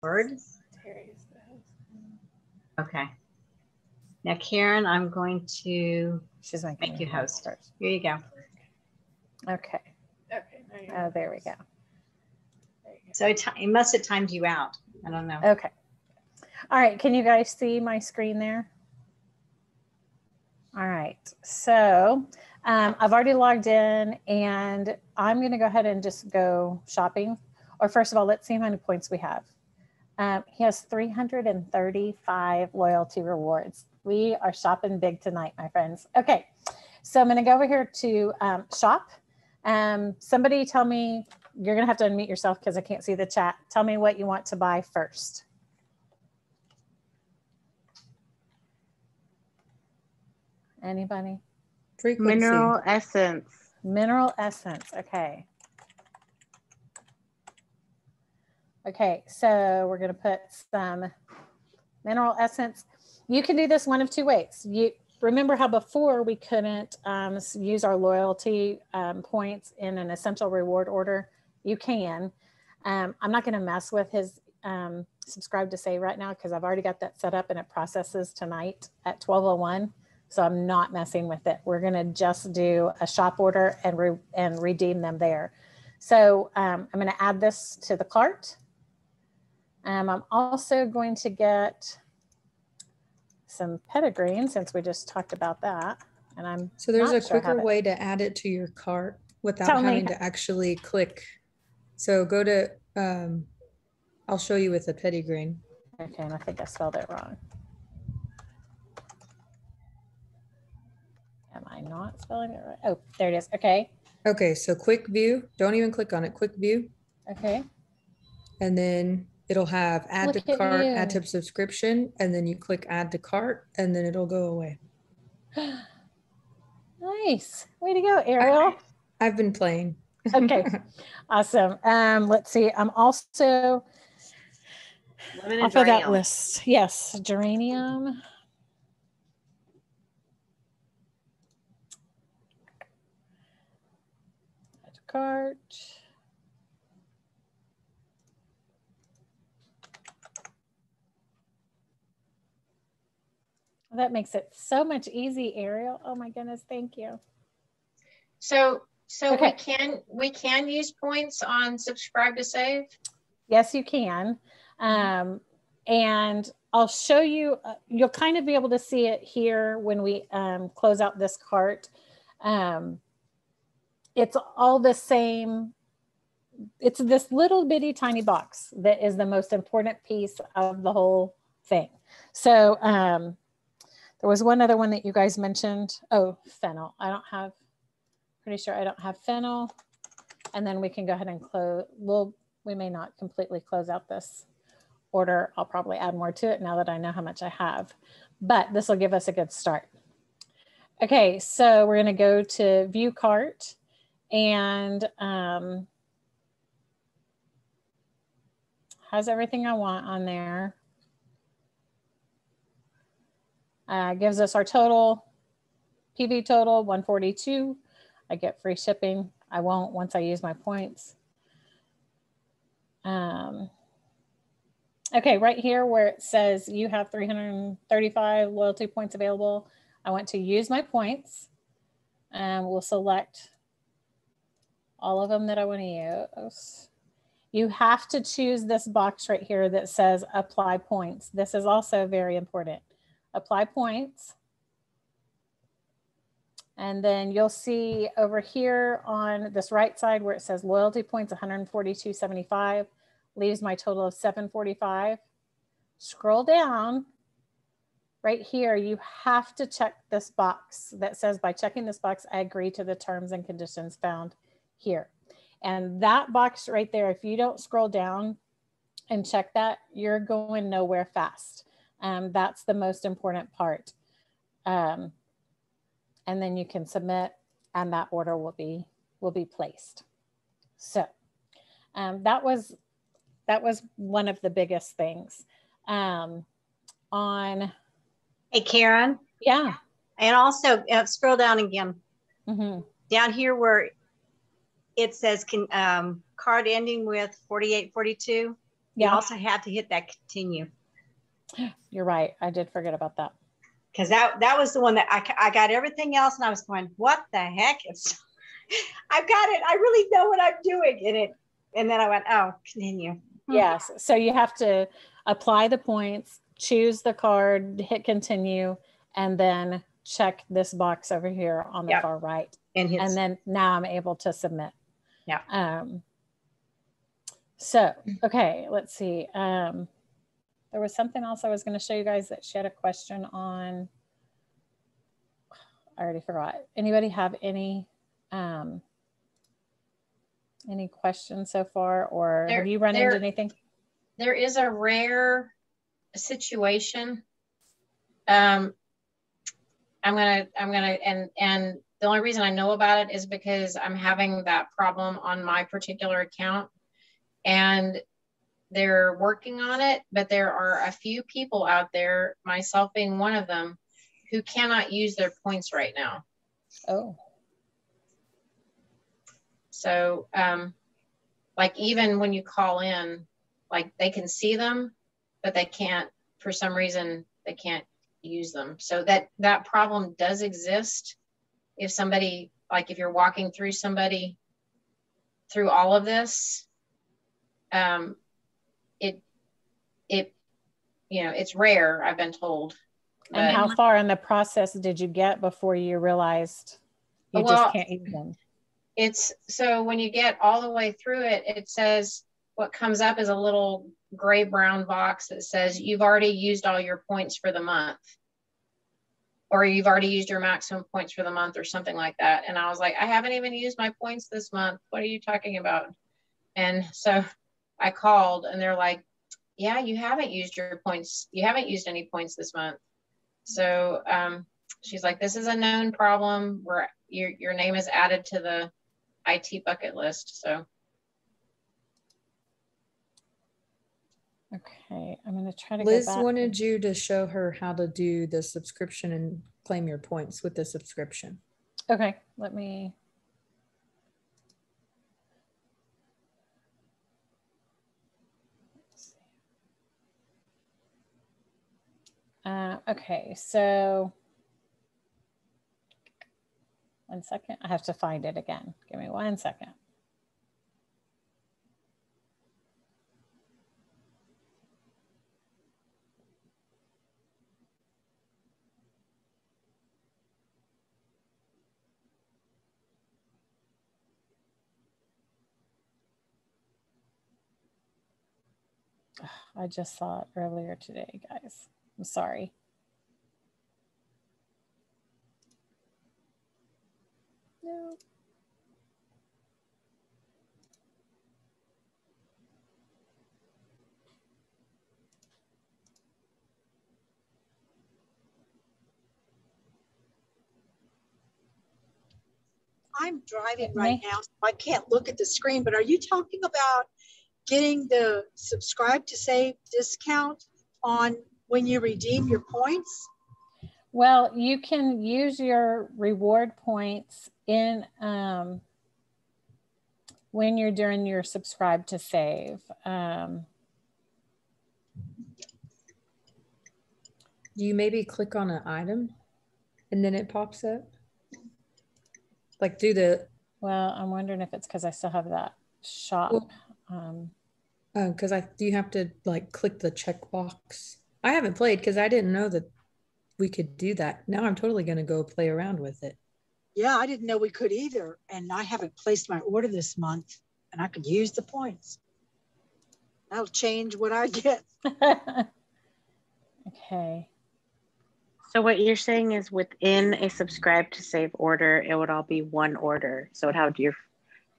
Terry's the host. Okay. Now, Karen, I'm going to make you host. Here you go. Okay. Okay. Oh, there we go. So it must have timed you out. I don't know. Okay. All right. Can you guys see my screen there? All right. So I've already logged in and I'm going to go ahead and just go shopping. Or first of all, let's see how many points we have. He has 335 loyalty rewards. We are shopping big tonight, my friends. Okay. So I'm going to go over here to shop. Somebody tell me, you're going to have to unmute yourself because I can't see the chat. Tell me what you want to buy first. Anybody? Frequency. Mineral essence. Mineral essence. Okay. Okay, so we're going to put some mineral essence. You can do this one of two ways. You remember how before we couldn't use our loyalty points in an essential reward order? You can. I'm not going to mess with his subscribe to save right now because I've already got that set up and it processes tonight at 12:01. So I'm not messing with it. We're going to just do a shop order and redeem them there. So I'm going to add this to the cart. I'm also going to get some pedigrine since we just talked about that. And so there's a quicker way to add it to your cart without having to actually click. So go to, I'll show you with the pedigrine. Okay, and I think I spelled it wrong. Am I not spelling it right? Oh, there it is. Okay. Okay, so quick view. Don't even click on it. Quick view. Okay. And then it'll have add to cart, add to subscription, and then you click add to cart, and then it'll go away. Nice. Way to go, Ariel. I've been playing. Okay. Awesome. Let's see. I'm also off of that list. Yes, geranium. Cart. That makes it so much easy, Ariel. Oh my goodness, thank you. So okay. we can use points on subscribe to save? Yes, you can. And I'll show you, you'll kind of be able to see it here when we close out this cart. It's all the same. It's this little bitty tiny box that is the most important piece of the whole thing. So there was one other one that you guys mentioned. Oh, fennel. Pretty sure I don't have fennel. And then we can go ahead and close. We may not completely close out this order. I'll probably add more to it now that I know how much I have, but this will give us a good start. Okay, so we're going to go to view cart and has everything I want on there. Gives us our total, PV total 142. I get free shipping. I won't once I use my points. Okay, right here where it says you have 335 loyalty points available, I want to use my points. We'll select all of them that I want to use. You have to choose this box right here that says apply points. This is also very important. Apply points. And then you'll see over here on this right side where it says loyalty points 142.75 leaves my total of 745. Scroll down right here. You have to check this box that says by checking this box, I agree to the terms and conditions found here. And that box right there, if you don't scroll down and check that, you're going nowhere fast. That's the most important part. And then you can submit and that order will be placed. So that was one of the biggest things. Hey, Karen. Yeah. And also scroll down again. Mm-hmm. Down here where it says card ending with 4842. You also have to hit that continue. You're right. I did forget about that. Because that was the one that I got everything else and I was going, what the heck? I've got it. I really know what I'm doing in it. And then I went, oh, continue. Yes. So you have to apply the points, choose the card, hit continue, and then check this box over here on the far right. And then now I'm able to submit. Yeah. So, okay, let's see. There was something else I was going to show you guys that she had a question on. I already forgot. Anybody have any questions so far, or have you run into anything? There is a rare situation. I'm gonna, and the only reason I know about it is because I'm having that problem on my particular account, and they're working on it, but there are a few people out there, myself being one of them, who cannot use their points right now. Oh. So, like even when you call in, like they can see them, but they can't, for some reason, they can't use them. So that problem does exist. If somebody, like if you're walking through somebody through all of this, it's rare, I've been told. And how far in the process did you get before you realized you just can't use them? So when you get all the way through it, it says, what comes up is a little gray brown box that says you've already used all your points for the month, or you've already used your maximum points for the month, or something like that. And I was like, I haven't even used my points this month. What are you talking about? And so I called and they're like, yeah, you haven't used your points. You haven't used any points this month. So she's like, this is a known problem where your name is added to the IT bucket list. So. Okay, I'm going to try to Liz go back. wanted you to show her how to do the subscription and claim your points with the subscription. Okay, let me. Okay, so 1 second. I have to find it again. Give me 1 second. I just saw it earlier today, guys. I'm sorry. No. I'm driving right now, so I can't look at the screen, but are you talking about getting the subscribe to save discount on when you redeem your points? Well, you can use your reward points in when you're doing your subscribe to save. You maybe click on an item and then it pops up. Like do the. Well, I'm wondering if it's because I still have that shop. Well, because do you have to like click the checkbox? I haven't played because I didn't know that we could do that. Now I'm totally going to go play around with it. Yeah, I didn't know we could either. And I haven't placed my order this month and I could use the points. That'll change what I get. Okay. So what you're saying is within a subscribe to save order, it would all be one order. So it would have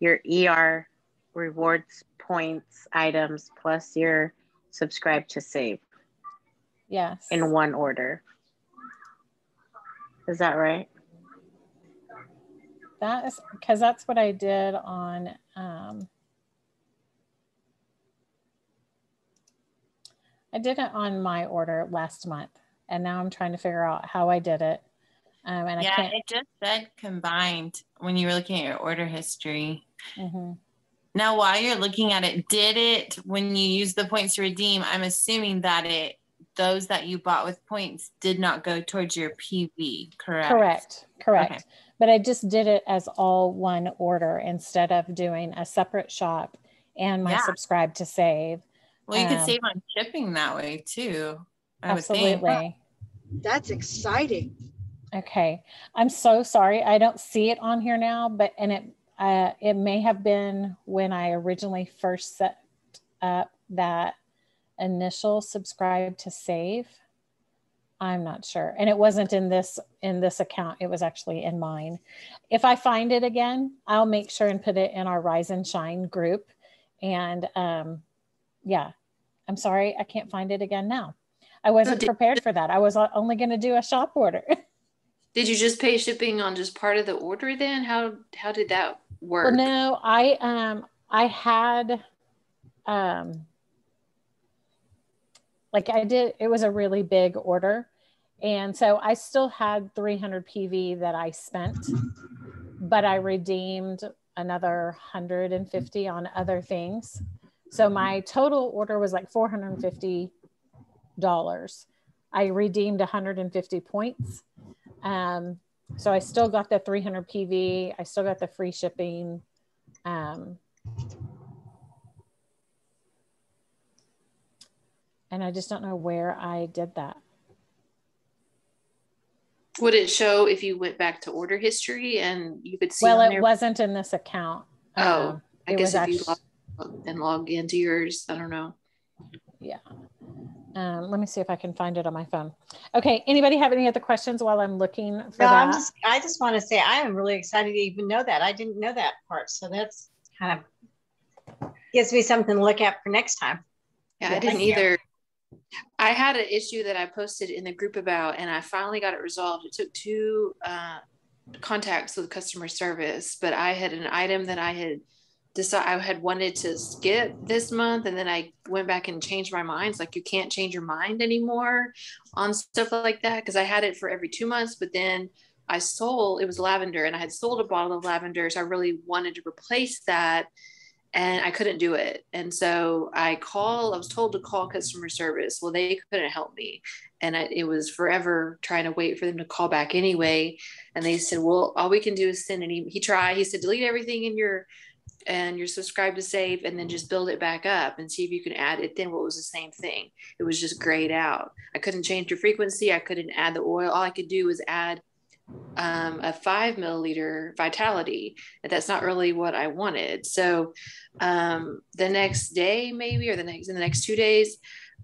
your ER rewards points items plus your subscribe to save. Yes. In one order. Is that right? That is because that's what I did on I did it on my order last month, and now I'm trying to figure out how I did it. And yeah, it just said combined when you were looking at your order history. Mm-hmm. Now, while you're looking at it, did it, when you use the points to redeem, I'm assuming that those that you bought with points did not go towards your PV, correct? Correct. Okay. But I just did it as all one order instead of doing a separate shop and my subscribe to save. Well, you could save on shipping that way too. Absolutely. That's exciting. Okay. I'm so sorry. I don't see it on here now, but it may have been when I originally first set up that initial subscribe to save. I'm not sure. And it wasn't in this account. It was actually in mine. If I find it again, I'll make sure and put it in our Rise and Shine group. And yeah, I'm sorry. I can't find it again now. I wasn't prepared for that. I was only going to do a shop order. Did you just pay shipping on just part of the order then? How did that work? Well, no, I had, like I did, it was a really big order. And so I still had 300 PV that I spent, but I redeemed another 150 on other things. So my total order was like $450. I redeemed 150 points. So I still got the 300 PV. I still got the free shipping. And I just don't know where I did that. Would it show if you went back to order history and you could see? Well, it wasn't in this account. I guess if you log into yours, I don't know. Yeah. Let me see if I can find it on my phone. Okay. Anybody have any other questions while I'm looking for that? I just want to say I am really excited to even know that. I didn't know that part. So that's kind of gives me something to look at for next time. Yeah, I didn't either. I had an issue that I posted in the group about, and I finally got it resolved. It took 2 contacts with customer service, but I had an item that I had decided I had wanted to skip this month, and then I went back and changed my mind. It's like you can't change your mind anymore on stuff like that, because I had it for every 2 months, but then it was lavender, and I had sold a bottle of lavender, so I really wanted to replace that, and I couldn't do it. And so I was told to call customer service. Well, they couldn't help me, and it was forever trying to wait for them to call back anyway. And they said, well, all we can do is send an email. He said, delete everything in your subscribe to save, and then just build it back up and see if you can add it. Then, well, it was the same thing. It was just grayed out. I couldn't change your frequency. I couldn't add the oil. All I could do was add a 5 milliliter vitality. And that's not really what I wanted. So the next day, maybe, or in the next 2 days,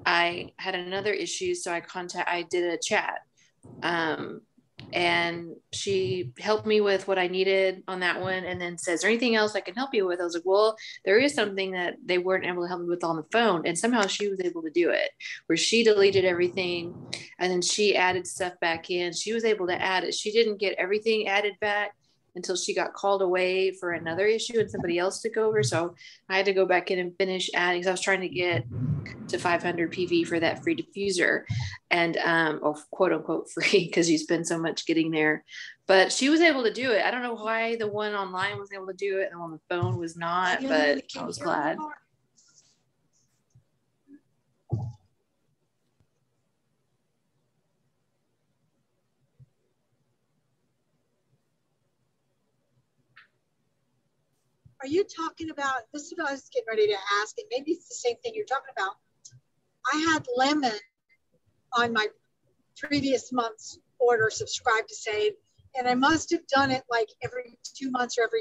I had another issue. So I did a chat. And she helped me with what I needed on that one, and then says, is there anything else I can help you with? I was like, well, there is something that they weren't able to help me with on the phone. And somehow she was able to do it, where she deleted everything and then she added stuff back in. She was able to add it. She didn't get everything added back until she got called away for another issue and somebody else took over. So I had to go back in and finish adding, because I was trying to get to 500 PV for that free diffuser, and or quote unquote free, because you spend so much getting there. But she was able to do it. I don't know why the one online was able to do it and on the phone was not, but I was glad. Are you talking about, this is what I was getting ready to ask, and maybe it's the same thing you're talking about. I had lemon on my previous month's order, subscribe to save, and I must have done it like every 2 months or every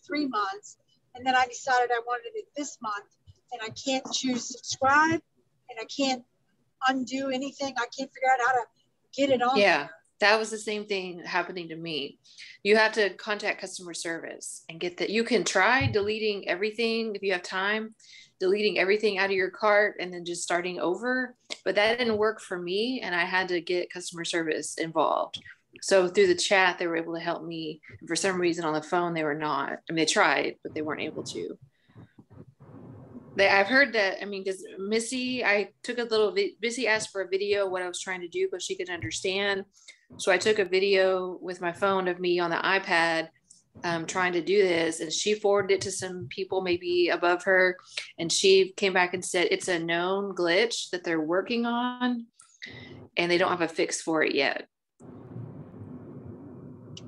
3 months. And then I decided I wanted it this month, and I can't choose subscribe, and I can't undo anything. I can't figure out how to get it on. Yeah. That was the same thing happening to me. You have to contact customer service and get that. You can try deleting everything if you have time, deleting everything out of your cart and then just starting over. But that didn't work for me, and I had to get customer service involved. So through the chat, they were able to help me. And for some reason on the phone, they were not. I mean, they tried, but they weren't able to. I've heard that, I mean, because Missy asked for a video of what I was trying to do, but she could understand. So I took a video with my phone of me on the iPad trying to do this, and she forwarded it to some people maybe above her, and she came back and said it's a known glitch that they're working on and they don't have a fix for it yet.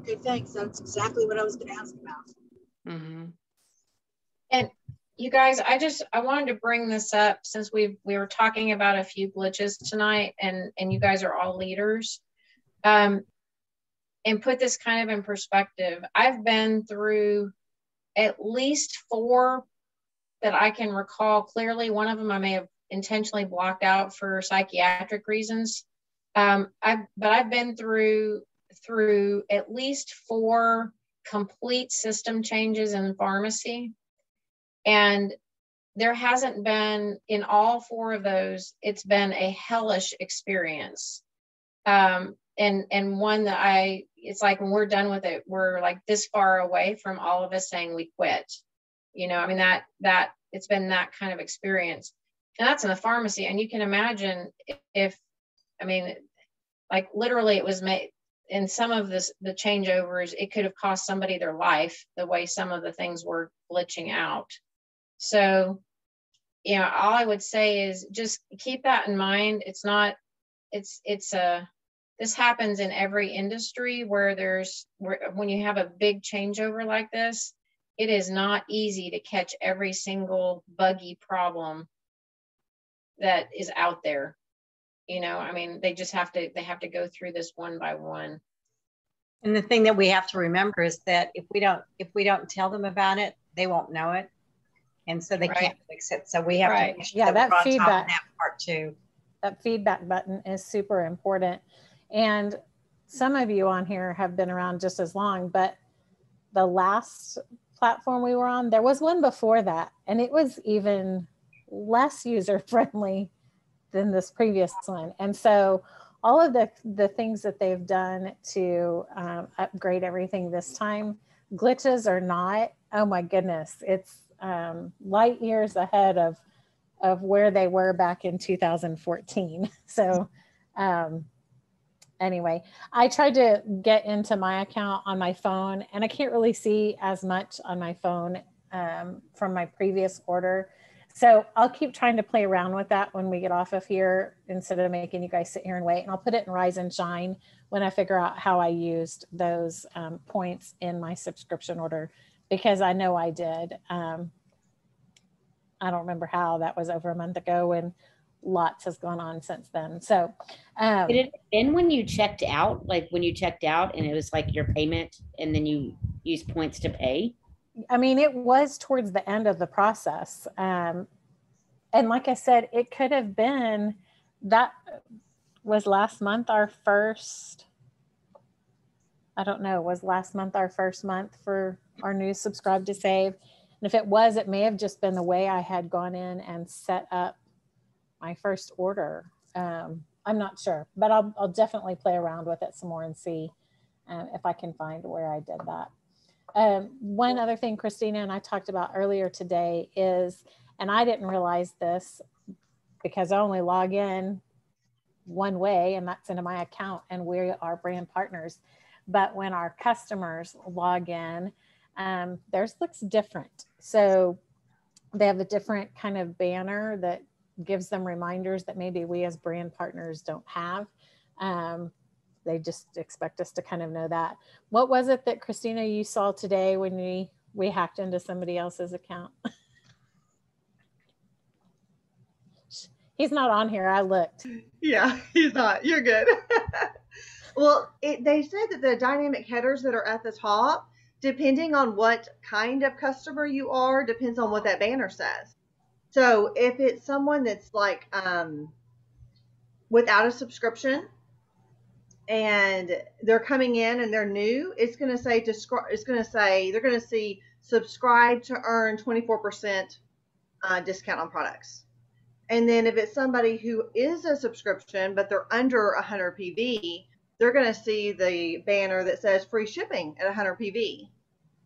Okay, thanks. That's exactly what I was going to ask about. Mm-hmm. And you guys, I wanted to bring this up since we were talking about a few glitches tonight, and you guys are all leaders. And put this kind of in perspective. I've been through at least 4 that I can recall clearly. One of them I may have intentionally blocked out for psychiatric reasons. But I've been through at least 4 complete system changes in pharmacy. And there hasn't been, in all 4 of those, it's been a hellish experience. And one that it's like when we're done with it, we're like this far away from all of us saying we quit. You know, I mean, that it's been that kind of experience. And that's in the pharmacy. And you can imagine if I mean, like literally it was made in some of the changeovers, it could have cost somebody their life the way some of the things were glitching out. So, you know, all I would say is just keep that in mind. This happens in every industry where when you have a big changeover like this, it is not easy to catch every single buggy problem that is out there. You know, I mean, they have to go through this one by one. And the thing that we have to remember is that if we don't tell them about it, they won't know it. And so they can't fix it. So we have to make sure that we're on top of that part too. That feedback button is super important. And some of you on here have been around just as long, but the last platform we were on, there was one before that, and it was even less user friendly than this previous one. And so all of the things that they've done to upgrade everything this time, glitches or not, oh my goodness, it's light years ahead of where they were back in 2014. So anyway, I tried to get into my account on my phone, and I can't really see as much on my phone from my previous order. So I'll keep trying to play around with that when we get off of here, instead of making you guys sit here and wait. And I'll put it in Rise and Shine when I figure out how I used those points in my subscription order, because I know I did. I don't remember how. That was over a month ago, and lots has gone on since then. So did it end when you checked out, like when you checked out and it was like your payment and then you use points to pay? I mean, it was towards the end of the process. And like I said, it could have been, that was last month our first, I don't know, was last month our first month for our new Subscribe to Save? And if it was, it may have just been the way I had gone in and set up my first order. I'm not sure, but I'll definitely play around with it some more and see if I can find where I did that. One other thing Christina and I talked about earlier today is, and I didn't realize this because I only log in one way, and that's into my account, and we are brand partners. But when our customers log in, theirs looks different. So they have a different kind of banner that gives them reminders that maybe we as brand partners don't have. They just expect us to kind of know that. What was it that Christina, you saw today when we hacked into somebody else's account? He's not on here. I looked. Yeah, he's not. You're good. Well, they said that the dynamic headers that are at the top, depending on what kind of customer you are, depends on what that banner says. So if it's someone that's like without a subscription and they're coming in and they're new, it's going to say they're going to see subscribe to earn 24% discount on products. And then if it's somebody who is a subscription but they're under 100 PV, they're going to see the banner that says free shipping at 100 PV,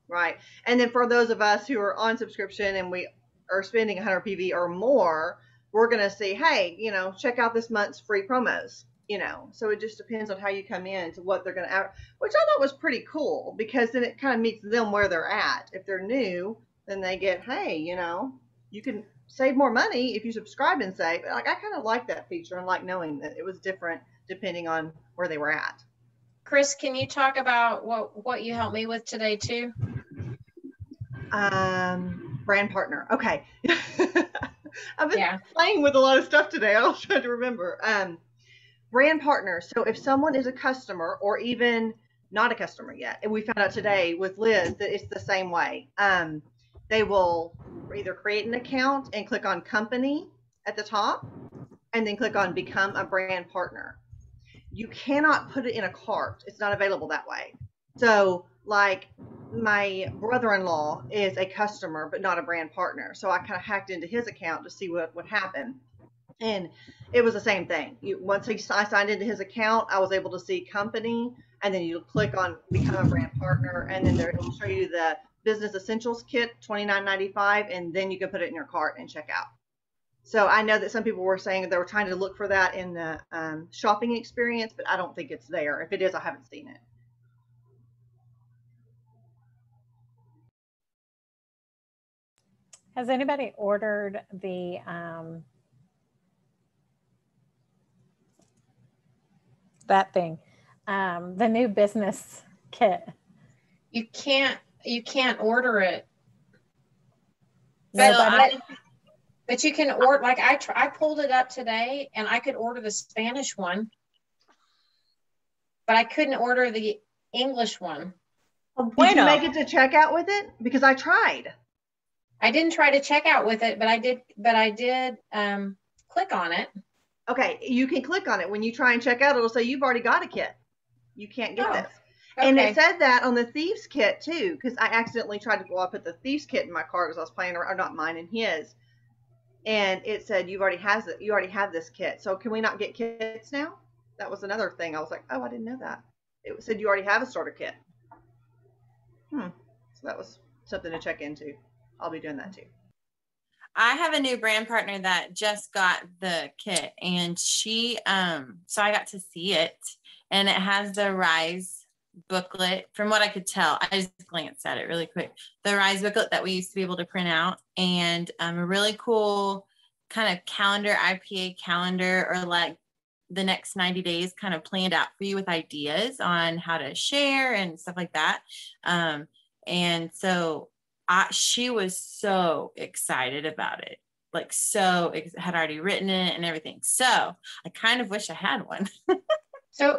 right? And then for those of us who are on subscription and we are spending 100 PV or more, we're going to see, hey, check out this month's free promos. you know, so it just depends on how you come in to what they're going to, which I thought was pretty cool because then it kind of meets them where they're at. If they're new, then they get, hey, you know, you can save more money if you subscribe and save. Like, I kind of like that feature and like knowing that it was different depending on where they were at. Chris, can you talk about what you helped me with today too? Brand partner. Okay. I've been playing with a lot of stuff today. I was trying to remember. Brand partner. So if someone is a customer or even not a customer yet, and we found out today with Liz that it's the same way. They will either create an account and click on company at the top and then click on become a brand partner. You cannot put it in a cart. It's not available that way. So like my brother-in-law is a customer but not a brand partner. So I kind of hacked into his account to see what would happen. And it was the same thing. Once I signed into his account, I was able to see company, and then you click on become a brand partner, and then it will show you the business essentials kit, $29.95, and then you can put it in your cart and check out. So I know that some people were saying they were trying to look for that in the shopping experience, but I don't think it's there. If it is, I haven't seen it. Has anybody ordered the that thing, the new business kit? You can't order it. But you can order, like I pulled it up today and I could order the Spanish one, but I couldn't order the English one. Did you make it to checkout with it? Because I tried. I didn't try to check out with it, but I did click on it. Okay, you can click on it. When you try and check out, it'll say you've already got a kit. You can't get this. Okay. And it said that on the Thieves kit too, because I accidentally tried to go up with the Thieves kit in my cart because I was playing around, or not mine and his. And it said you already have this kit. So can we not get kits now? That was another thing. I was like, oh, I didn't know that. It said you already have a starter kit. So that was something to check into. I'll be doing that too. I have a new brand partner that just got the kit, and she so I got to see it, and it has the Rise booklet. From what I could tell, I just glanced at it really quick. The Rise booklet that we used to be able to print out, and a really cool kind of calendar, IPA calendar, or like the next 90 days kind of planned out for you with ideas on how to share and stuff like that. And so she was so excited about it, like had already written it and everything. So I kind of wish I had one.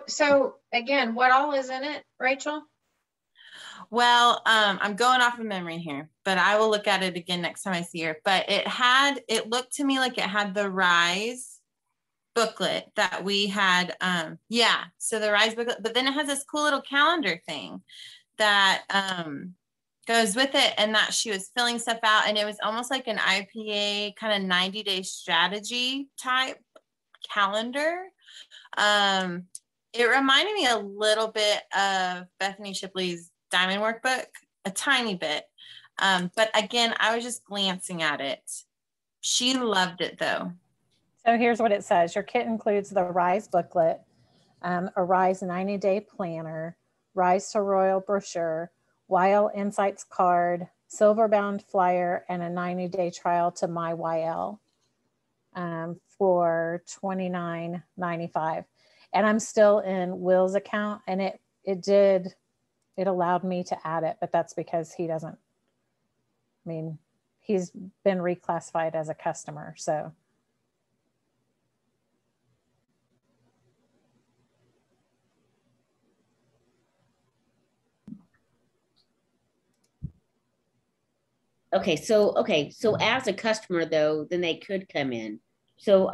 So again, what all is in it, Rachel? Well, I'm going off of memory here, but I will look at it again next time I see her. But it looked to me like it had the Rise booklet that we had. So the Rise booklet, but then it has this cool little calendar thing that goes with it, and that she was filling stuff out, and it was almost like an IPA kind of 90-day strategy type calendar. It reminded me a little bit of Bethany Shipley's Diamond Workbook, a tiny bit. But again, I was just glancing at it. She loved it though. So here's what it says. Your kit includes the Rise booklet, a Rise 90-day planner, Rise to Royal brochure, YL Insights card, silver-bound flyer, and a 90-day trial to MyYL for $29.95. And I'm still in Will's account, and it allowed me to add it, but that's because he's been reclassified as a customer, so. So as a customer though, then they could come in. So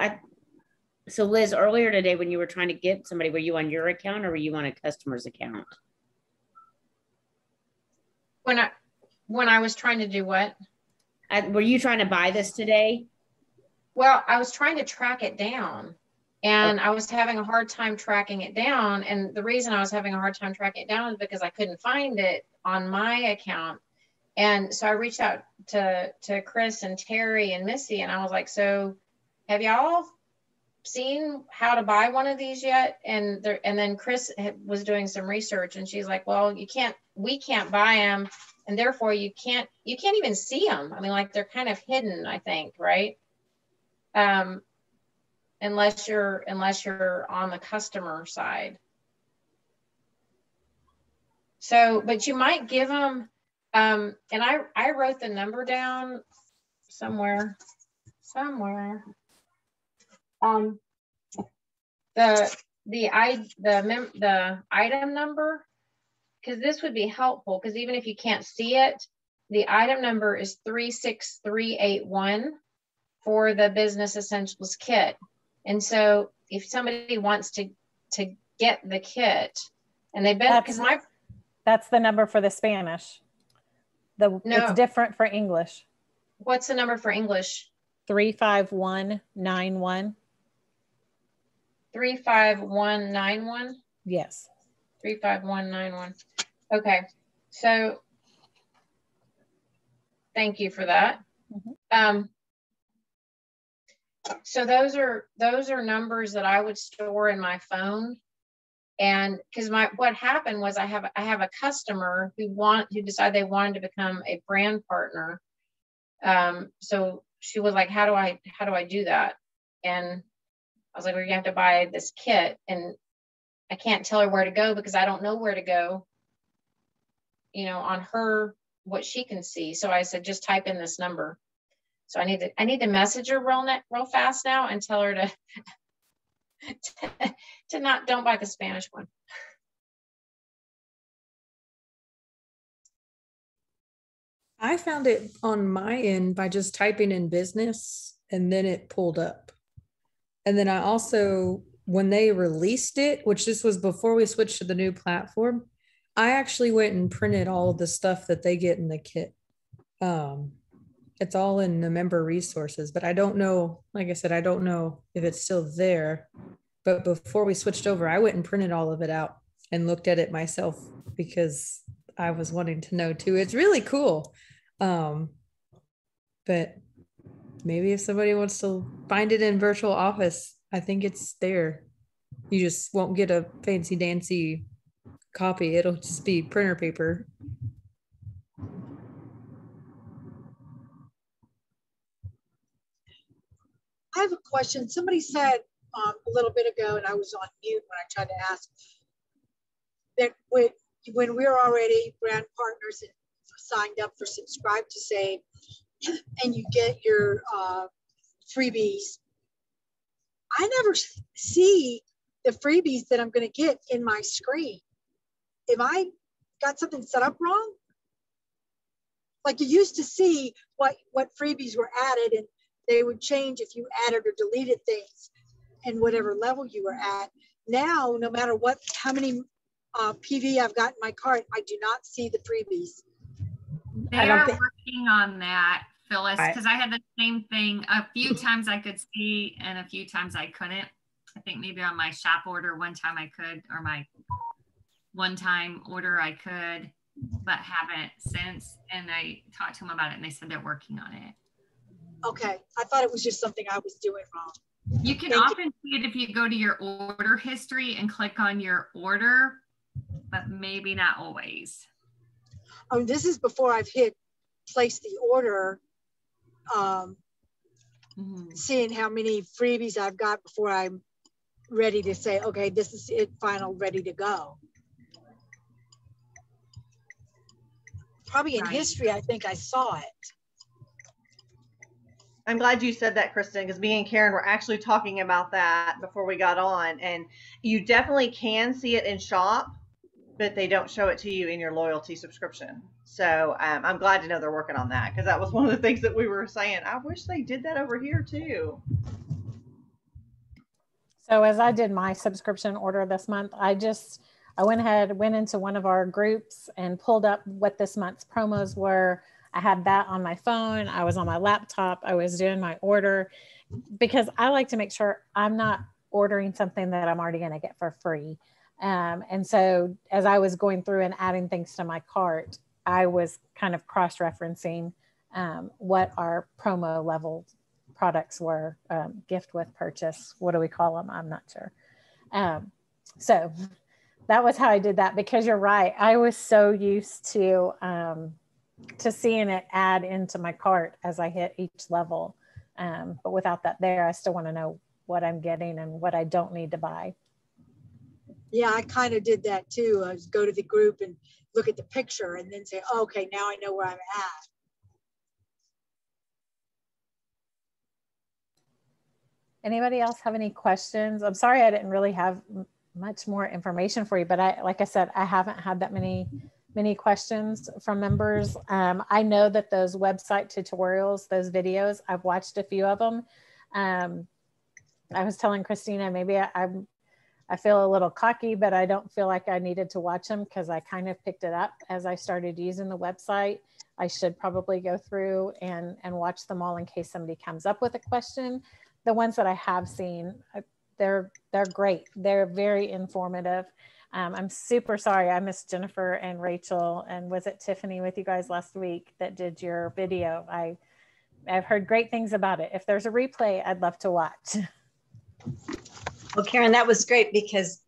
Liz, earlier today when you were trying to get somebody, were you on your account or were you on a customer's account? When I was trying to do what? Were you trying to buy this today? Well, I was trying to track it down, and I was having a hard time tracking it down. And the reason I was having a hard time tracking it down is because I couldn't find it on my account. And so I reached out to Chris and Terry and Missy, and I was like, so have y'all seen how to buy one of these yet? And then Chris was doing some research, and she's like, well, we can't buy them, and therefore you can't even see them. I mean, like, they're kind of hidden, I think, right? Unless you're on the customer side. So, but you might give them, and I wrote the number down somewhere. The item number, because this would be helpful, because even if you can't see it, the item number is 36381 for the Business Essentials kit. And so if somebody wants to get the kit, and they've been, because that's the number for the Spanish. It's different for English. What's the number for English? 35191. 35191? Yes. 35191. Okay. So thank you for that. Mm-hmm. So those are numbers that I would store in my phone. And because what happened was I have a customer who decided they wanted to become a brand partner. So she was like, how do I do that? And I was like, well, you have to buy this kit, and I can't tell her where to go because I don't know where to go, on her, what she can see. So I said, just type in this number. So I need to message her real fast now and tell her to don't buy the Spanish one. I found it on my end by just typing in business, and then it pulled up. And then I also, when they released it, which this was before we switched to the new platform, I actually went and printed all of the stuff that they get in the kit. It's all in the member resources, but I don't know, like I said, I don't know if it's still there. But before we switched over, I went and printed all of it out and looked at it myself because I was wanting to know too. It's really cool. But maybe if somebody wants to find it in virtual office, I think it's there. You just won't get a fancy dancy copy. It'll just be printer paper. I have a question. Somebody said a little bit ago, and I was on mute when I tried to ask, that when we're already brand partners and signed up for Subscribe to Save, and you get your freebies, I never see the freebies that I'm going to get in my screen. Have I got something set up wrong? Like, you used to see what freebies were added, and they would change if you added or deleted things and whatever level you were at. Now, no matter how many PV I've got in my cart, I do not see the freebies. They are working on that, Phyllis, because I had the same thing. A few times I could see and a few times I couldn't. I think maybe on my shop order one time I could, or my one-time order I could, but haven't since. And I talked to them about it and they said they're working on it. Okay, I thought it was just something I was doing wrong. You can often see it if you go to your order history and click on your order, but maybe not always. Oh, this is before I've hit place the order, seeing how many freebies I've got before I'm ready to say, okay, this is it, final, ready to go. Probably in history, I think I saw it. I'm glad you said that, Kristen, because me and Karen were actually talking about that before we got on. And you definitely can see it in shop, but they don't show it to you in your loyalty subscription. So I'm glad to know they're working on that, because that was one of the things that we were saying. I wish they did that over here too. So as I did my subscription order this month, I went into one of our groups and pulled up what this month's promos were. I had that on my phone. I was on my laptop. I was doing my order because I like to make sure I'm not ordering something that I'm already going to get for free. And so as I was going through and adding things to my cart, I was kind of cross-referencing what our promo level products were, gift with purchase. What do we call them? I'm not sure. So that was how I did that, because you're right. I was so used to seeing it add into my cart as I hit each level. But without that there, I still want to know what I'm getting and what I don't need to buy. Yeah, I kind of did that too. I just go to the group and look at the picture and then say, oh, okay, now I know where I'm at. Anybody else have any questions? I'm sorry I didn't really have much more information for you, but like I said, I haven't had that many questions from members. I know that those website tutorials, those videos, I've watched a few of them. I was telling Christina, maybe I feel a little cocky, but I don't feel like I needed to watch them because I kind of picked it up as I started using the website. I should probably go through and watch them all in case somebody comes up with a question. The ones that I have seen, they're great. They're very informative. I'm super sorry I missed Jennifer and Rachel, and was it Tiffany with you guys last week that did your video? I've heard great things about it. If there's a replay, I'd love to watch. Well, Karen, that was great, because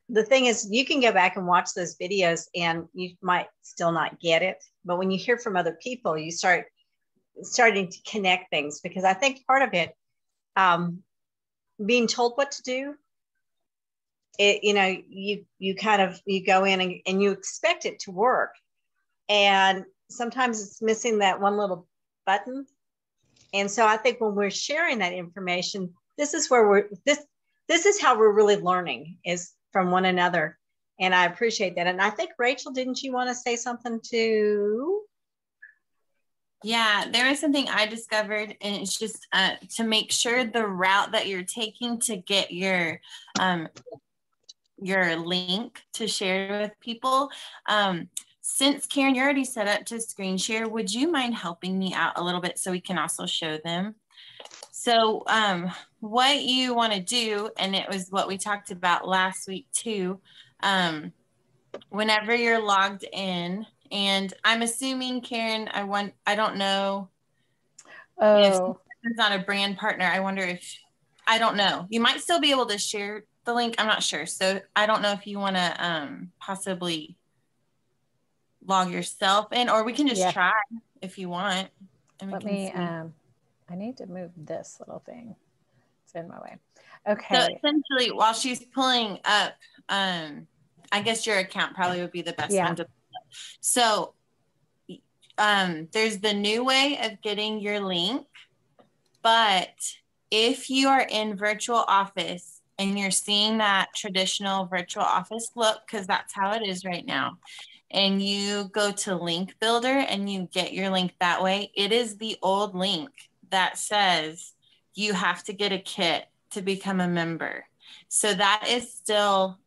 the thing is, you can go back and watch those videos and you might still not get it. But when you hear from other people, you starting to connect things, because I think part of it, being told what to do, you go in and you expect it to work. And sometimes it's missing that one little button. And so I think when we're sharing that information, this is where this is how we're really learning, is from one another. And I appreciate that. And I think, Rachel, didn't you want to say something too? Yeah, there was something I discovered, and it's just to make sure the route that you're taking to get your link to share with people. Since Karen, you're already set up to screen share, would you mind helping me out a little bit so we can also show them? So what you want to do, and it was what we talked about last week too, whenever you're logged in, and I'm assuming, Karen, I don't know if it's not a brand partner. I wonder if, I don't know. You might still be able to share the link. I'm not sure. So I don't know if you want to possibly log yourself in, or we can just try if you want. Let me, I need to move this little thing. It's in my way. Okay. So essentially, while she's pulling up, I guess your account probably would be the best one to pull up. So there's the new way of getting your link, but if you are in virtual office and you're seeing that traditional virtual office look, because that's how it is right now, and you go to link builder and you get your link that way, it is the old link that says you have to get a kit to become a member. So that is still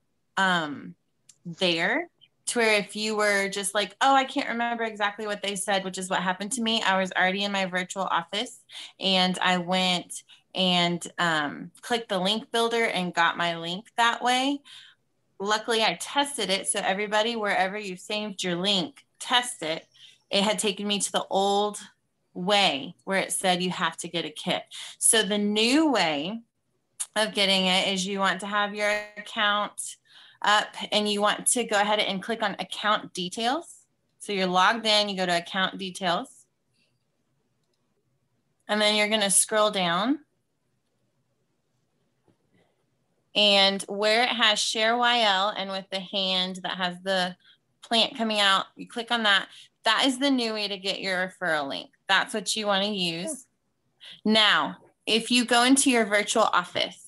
there, to where if you were just like, oh, I can't remember exactly what they said, which is what happened to me. I was already in my virtual office and I went and clicked the link builder and got my link that way. Luckily, I tested it. So everybody, wherever you saved your link, test it. It had taken me to the old way where it said you have to get a kit. So the new way of getting it is you want to have your account up and you want to go ahead and click on account details. So you're logged in, you go to account details, and then you're going to scroll down. And where it has share YL and with the hand that has the plant coming out, you click on that. That is the new way to get your referral link. That's what you want to use. Now, if you go into your virtual office,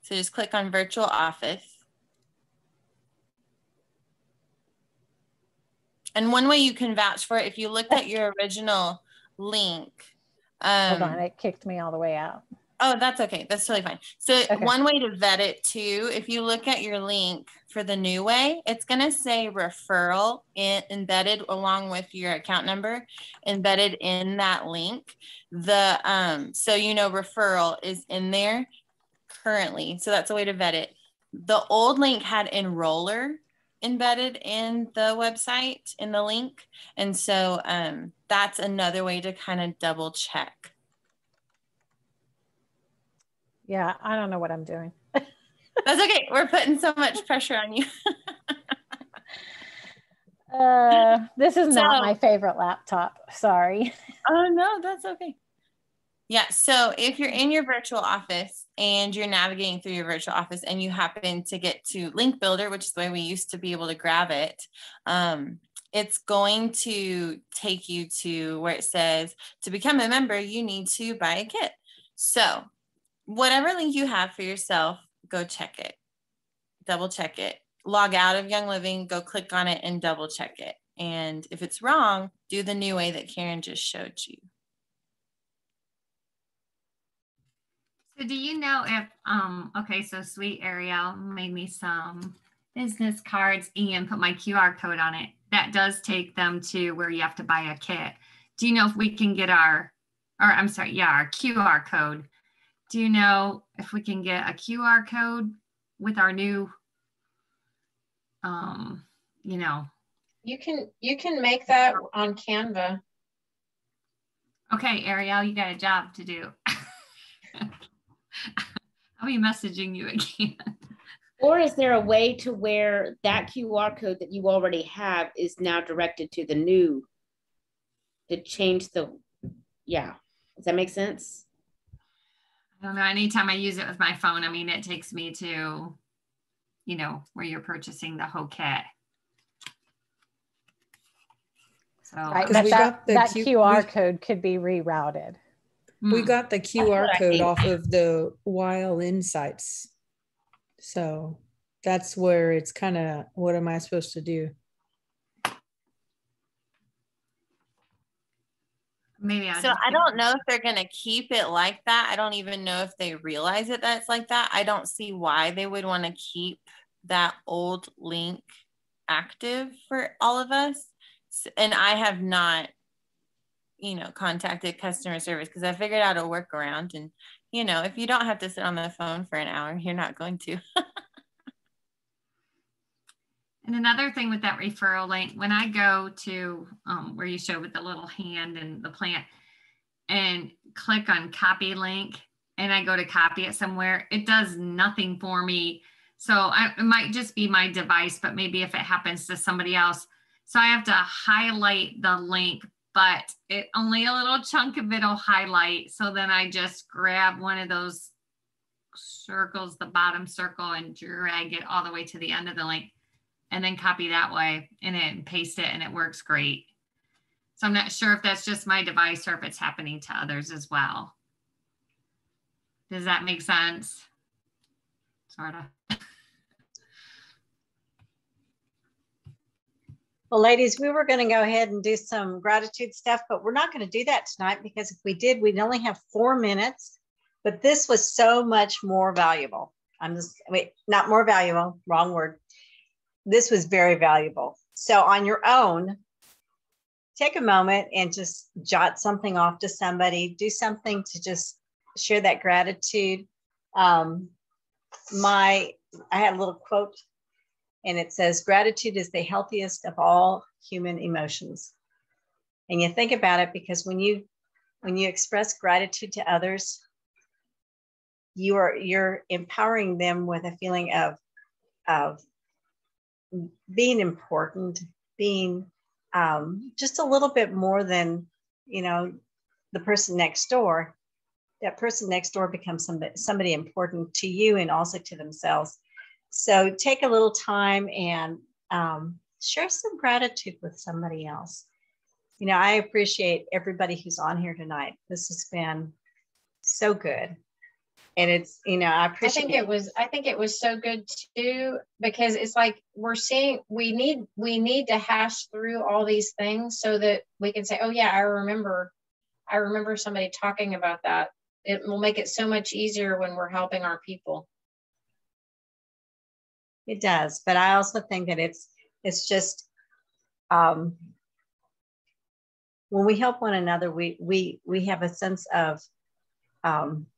so just click on virtual office. And one way you can vouch for it, if you looked at your original link. Hold on, it kicked me all the way out. Oh, that's okay. That's totally fine. So one way to vet it too, if you look at your link for the new way, it's going to say referral embedded along with your account number embedded in that link. So you know referral is in there currently. So that's a way to vet it. The old link had enroller embedded in the website in the link. And so that's another way to kind of double check. Yeah, I don't know what I'm doing. That's okay. We're putting so much pressure on you. This is not my favorite laptop. Sorry. Oh, no, that's okay. Yeah. So if you're in your virtual office and you're navigating through your virtual office and you happen to get to Link Builder, which is the way we used to be able to grab it, it's going to take you to where it says to become a member, you need to buy a kit. So whatever link you have for yourself, go check it, double check it, log out of Young Living, go click on it and double check it. And if it's wrong, do the new way that Karen just showed you. So do you know if, okay, so Sweet Ariel made me some business cards and put my QR code on it. That does take them to where you have to buy a kit. Do you know if we can get our QR code? Do you know if we can get a QR code with our new, you know? You can make that on Canva. Okay, Ariel, you got a job to do. I'll be messaging you again. Or is there a way to where that QR code that you already have is now directed to the new, to change the, yeah. Does that make sense? I don't know. Anytime I use it with my phone, I mean, it takes me to, you know, where you're purchasing the whole kit. So right, but that QR code could be rerouted. We got the QR code off of the Wild Insights. So that's where it's kind of, what am I supposed to do? Maybe so I don't know if they're going to keep it like that. I don't even know if they realize it that's like that. I don't see why they would want to keep that old link active for all of us. And I have not, you know, contacted customer service because I figured out a workaround. And, you know, if you don't have to sit on the phone for an hour, you're not going to. And another thing with that referral link, when I go to where you show with the little hand and the plant and click on copy link and I go to copy it somewhere, it does nothing for me. So it might just be my device, but maybe if it happens to somebody else. So I have to highlight the link, but it only a little chunk of it will highlight. So then I just grab one of those circles, the bottom circle, and drag it all the way to the end of the link and then copy that way and paste it, and it works great. So I'm not sure if that's just my device or if it's happening to others as well. Does that make sense? Sort of. Well, ladies, we were going to go ahead and do some gratitude stuff, but we're not going to do that tonight because if we did, we'd only have 4 minutes. But this was so much more valuable. Not more valuable, wrong word. This was very valuable. So on your own, take a moment and just jot something off to somebody. Do something to just share that gratitude. I had a little quote. And it says, gratitude is the healthiest of all human emotions. And you think about it because when you express gratitude to others, you're empowering them with a feeling of being important, being just a little bit more than, you know, the person next door. That person next door becomes somebody important to you and also to themselves. So take a little time and share some gratitude with somebody else. You know, I appreciate everybody who's on here tonight. This has been so good. And it's, you know, I think it was so good too, because it's like we're seeing, we need to hash through all these things so that we can say, oh yeah, I remember somebody talking about that. It will make it so much easier when we're helping our people. It does, but I also think that it's just when we help one another, we have a sense of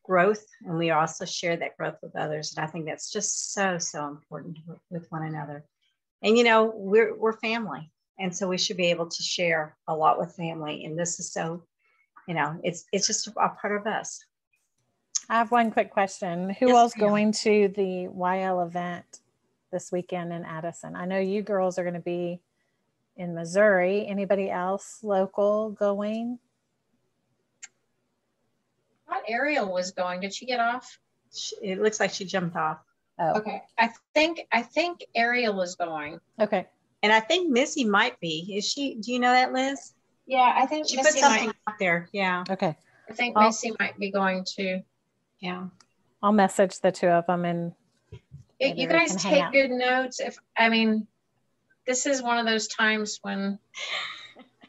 growth, and we also share that growth with others. And I think that's just so important with one another. And you know, we're family, and so we should be able to share a lot with family. And this is so, you know, it's just a part of us. I have one quick question. Who Yes, else ma'am. going to the YL event this weekend in Addison? I know you girls are going to be in Missouri. Anybody else local going? I thought Ariel was going. Did she get off? It looks like she jumped off. Oh, Okay. I think Ariel is going. okay. And I think Missy might be. Is she? Do you know that, Liz? Yeah, I think She put Missy something might. out there. Yeah. Okay. I think I'll- Missy might be going too. Yeah. I'll message the two of them and maybe You we guys can hang take out. good notes. This is one of those times when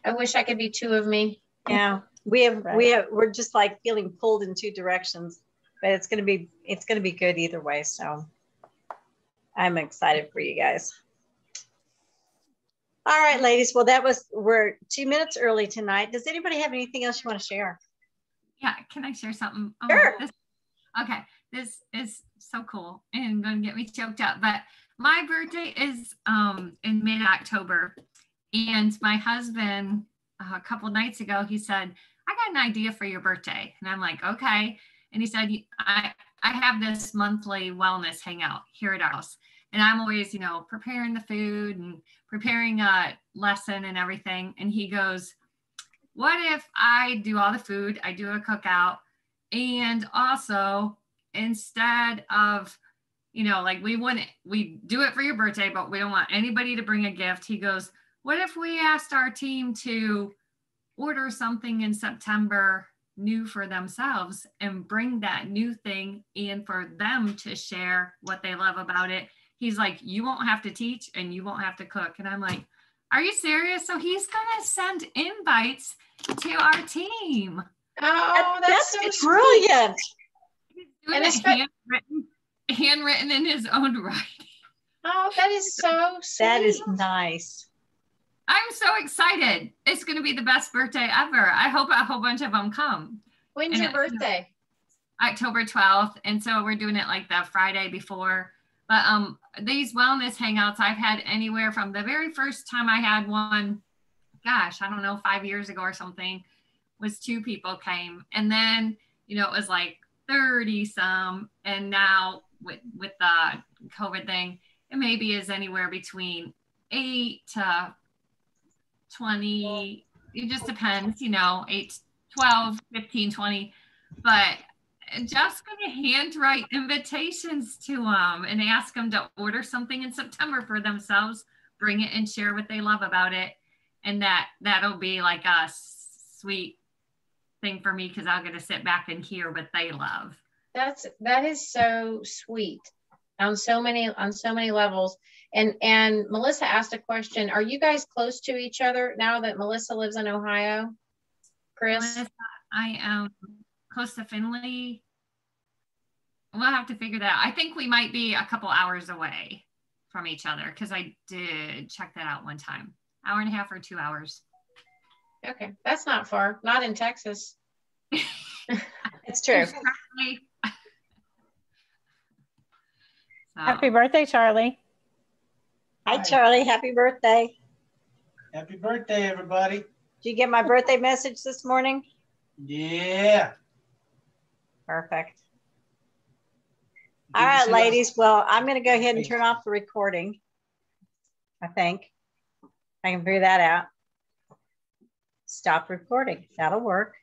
I wish I could be two of me. Yeah. Right. We're just like feeling pulled in two directions, but it's gonna be good either way. So I'm excited for you guys. All right, ladies. Well, we're 2 minutes early tonight. Does anybody have anything else you want to share? Yeah, can I share something? Sure. This is so cool and going to get me choked up. But my birthday is in mid-October, and my husband a couple nights ago he said, "I got an idea for your birthday," and I'm like, "Okay." And he said, "I have this monthly wellness hangout here at our house, and I'm always preparing the food and preparing a lesson and everything." And he goes, "What if I do all the food, I do a cookout, and also instead of, like we do it for your birthday, but we don't want anybody to bring a gift." He goes, "What if we asked our team to order something in September new for themselves and bring that new thing in for them to share what they love about it?" He's like, "You won't have to teach and you won't have to cook." And I'm like, "Are you serious?" So he's going to send invites to our team. Oh, that's so brilliant. He's doing it handwritten in his own writing. Oh, that is so sweet. That is nice. I'm so excited. It's going to be the best birthday ever. I hope a whole bunch of them come. When's your birthday? October 12th. And so we're doing it like the Friday before. But these wellness hangouts, I've had anywhere from the very first time I had one, gosh, I don't know, 5 years ago or something, was 2 people came. And then, it was like 30 some. And now with the COVID thing, it maybe is anywhere between 8 to 20. It just depends, 8, 12, 15, 20. But just going to handwrite invitations to them and ask them to order something in September for themselves, bring it and share what they love about it. And that'll be like a sweet thing for me because I'll get to sit back and hear what they love. That is so sweet on so many levels. And Melissa asked a question. Are you guys close to each other now that Melissa lives in Ohio? Chris? Melissa, I am close to Finley. We'll have to figure that out. I think we might be a couple hours away from each other because I did check that out one time. Hour and a half or 2 hours. Okay, that's not far. Not in Texas. It's true. So, Happy birthday, Charlie. Hi, Charlie. Happy birthday. Happy birthday, everybody. Did you get my birthday message this morning? Yeah. Perfect. All right, ladies. Well, I'm going to go ahead and turn off the recording. I think I can figure that out. Stop recording. That'll work.